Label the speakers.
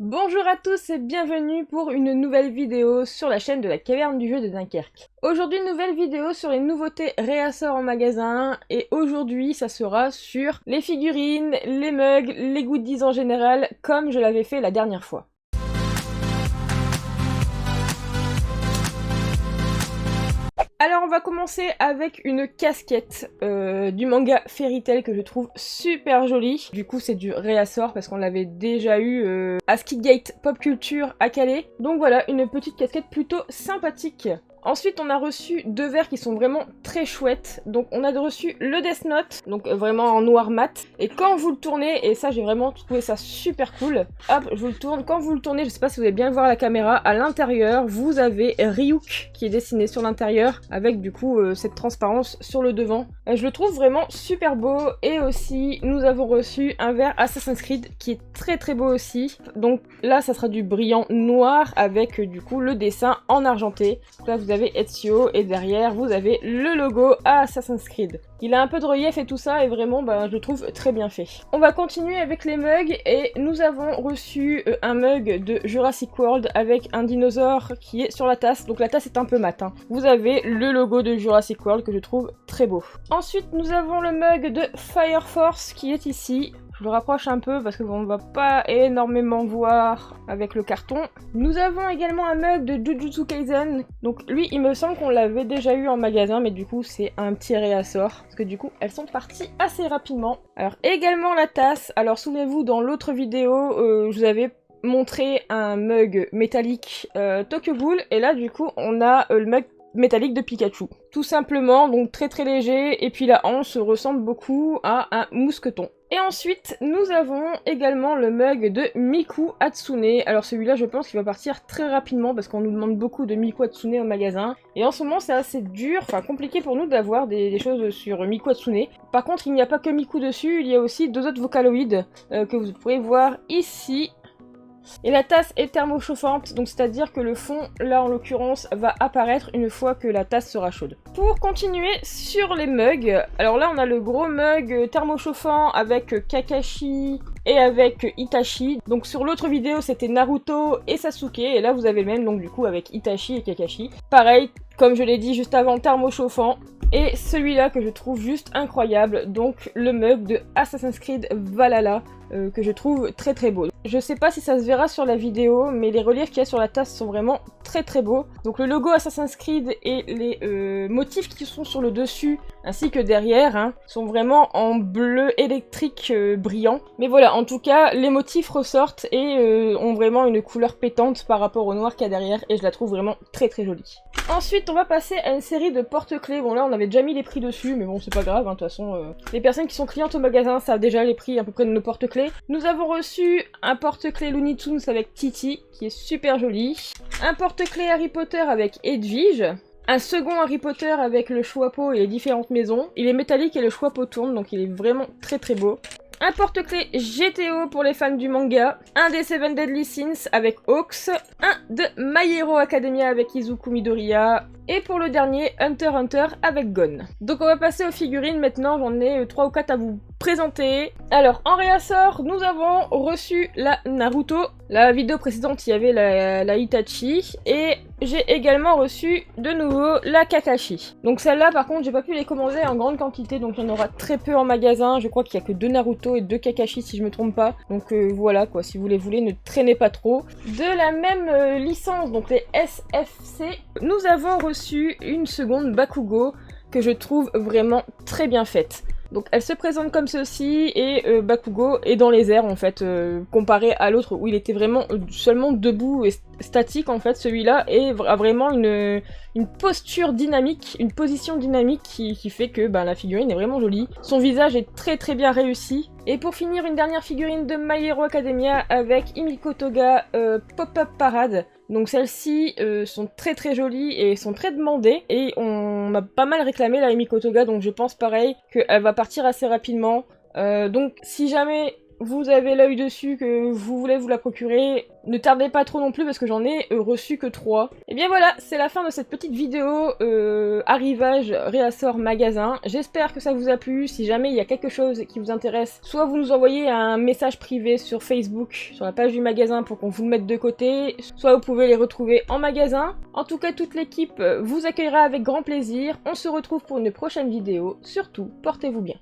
Speaker 1: Bonjour à tous et bienvenue pour une nouvelle vidéo sur la chaîne de la Caverne du Jeu de Dunkerque. Aujourd'hui, une nouvelle vidéo sur les nouveautés réassorts en magasin et aujourd'hui ça sera sur les figurines, les mugs, les goodies en général comme je l'avais fait la dernière fois. Alors on va commencer avec une casquette du manga Fairy Tail que je trouve super jolie. Du coup c'est du réassort parce qu'on l'avait déjà eu à Skigate Pop Culture à Calais. Donc voilà, une petite casquette plutôt sympathique. Ensuite, on a reçu deux verres qui sont vraiment très chouettes. Donc, on a reçu le Death Note, donc vraiment en noir mat. Et quand vous le tournez, et ça, j'ai vraiment trouvé ça super cool. Hop, je vous le tourne. Quand vous le tournez, je sais pas si vous allez bien le voir à la caméra, à l'intérieur, vous avez Ryuk qui est dessiné sur l'intérieur, avec du coup cette transparence sur le devant. Je le trouve vraiment super beau. Et aussi, nous avons reçu un verre Assassin's Creed qui est très très beau aussi. Donc là, ça sera du brillant noir avec du coup le dessin en argenté. Donc là, vous avez Ezio et derrière vous avez le logo à Assassin's Creed. Il a un peu de relief et tout ça et vraiment je le trouve très bien fait. On va continuer avec les mugs et nous avons reçu un mug de Jurassic World avec un dinosaure qui est sur la tasse. Donc la tasse est un peu mat. Vous avez le logo de Jurassic World que je trouve très beau. Ensuite nous avons le mug de Fire Force qui est ici. Je le rapproche un peu parce qu'on ne va pas énormément voir avec le carton. Nous avons également un mug de Jujutsu Kaisen. Donc lui, il me semble qu'on l'avait déjà eu en magasin, mais du coup, c'est un petit réassort. Parce que du coup, elles sont parties assez rapidement. Alors également la tasse. Alors souvenez-vous, dans l'autre vidéo, je vous avais montré un mug métallique Tokyo Ghoul. Et là, du coup, on a le mug métallique de Pikachu. Tout simplement, donc très très léger, et puis la hanche ressemble beaucoup à un mousqueton. Et ensuite, nous avons également le mug de Miku Hatsune. Alors celui-là, je pense qu'il va partir très rapidement parce qu'on nous demande beaucoup de Miku Hatsune au magasin. Et en ce moment, c'est assez dur, enfin compliqué pour nous d'avoir des choses sur Miku Hatsune. Par contre, il n'y a pas que Miku dessus, il y a aussi deux autres Vocaloid que vous pourrez voir ici. Et la tasse est thermochauffante, donc c'est-à-dire que le fond, là en l'occurrence, va apparaître une fois que la tasse sera chaude. Pour continuer sur les mugs, alors là on a le gros mug thermochauffant avec Kakashi et avec Itachi. Donc sur l'autre vidéo c'était Naruto et Sasuke, et là vous avez le même donc du coup avec Itachi et Kakashi. Pareil, comme je l'ai dit juste avant, thermochauffant. Et celui-là que je trouve juste incroyable, donc le mug de Assassin's Creed Valhalla, que je trouve très très beau. Je sais pas si ça se verra sur la vidéo, mais les reliefs qu'il y a sur la tasse sont vraiment très très beaux. Donc le logo Assassin's Creed et les motifs qui sont sur le dessus, ainsi que derrière, sont vraiment en bleu électrique brillant. Mais voilà, en tout cas, les motifs ressortent et ont vraiment une couleur pétante par rapport au noir qu'il y a derrière, et je la trouve vraiment très très jolie. Ensuite, on va passer à une série de porte-clés. Bon là, on avait déjà mis les prix dessus, mais bon, c'est pas grave, de toute façon, les personnes qui sont clientes au magasin savent déjà les prix à peu près de nos porte-clés. Nous avons reçu un porte-clés Looney Tunes avec Titi, qui est super joli. Un porte-clés Harry Potter avec Edwige. Un second Harry Potter avec le Choixpeau et les différentes maisons. Il est métallique et le Choixpeau tourne, donc il est vraiment très très beau. Un porte-clés GTO pour les fans du manga, un des Seven Deadly Sins avec Hawks, un de My Hero Academia avec Izuku Midoriya, et pour le dernier, Hunter x Hunter avec Gon. Donc on va passer aux figurines maintenant, j'en ai 3 ou 4 à vous présenter. Alors en réassort, nous avons reçu la Naruto. La vidéo précédente, il y avait la Itachi, et j'ai également reçu de nouveau la Kakashi. Donc celle-là par contre, j'ai pas pu les commander en grande quantité, donc il y en aura très peu en magasin. Je crois qu'il y a que 2 Naruto et 2 Kakashi si je me trompe pas. Donc voilà quoi, si vous les voulez, ne traînez pas trop. De la même licence, donc les SFC, nous avons reçu une seconde Bakugo que je trouve vraiment très bien faite. Donc elle se présente comme ceci et Bakugo est dans les airs en fait, comparé à l'autre où il était vraiment seulement debout et statique en fait. Celui-là a vraiment une posture dynamique, une position dynamique qui fait que la figurine est vraiment jolie. Son visage est très très bien réussi. Et pour finir, une dernière figurine de My Hero Academia avec Himiko Toga Pop-Up Parade. Donc celles-ci sont très très jolies et sont très demandées, et on m'a pas mal réclamé la Himiko Toga, donc je pense pareil qu'elle va partir assez rapidement. Donc si jamais vous avez l'œil dessus, que vous voulez vous la procurer, ne tardez pas trop non plus parce que j'en ai reçu que 3. Et bien voilà, c'est la fin de cette petite vidéo arrivage, réassort, magasin. J'espère que ça vous a plu. Si jamais il y a quelque chose qui vous intéresse, soit vous nous envoyez un message privé sur Facebook, sur la page du magasin pour qu'on vous le mette de côté, soit vous pouvez les retrouver en magasin. En tout cas, toute l'équipe vous accueillera avec grand plaisir. On se retrouve pour une prochaine vidéo. Surtout, portez-vous bien.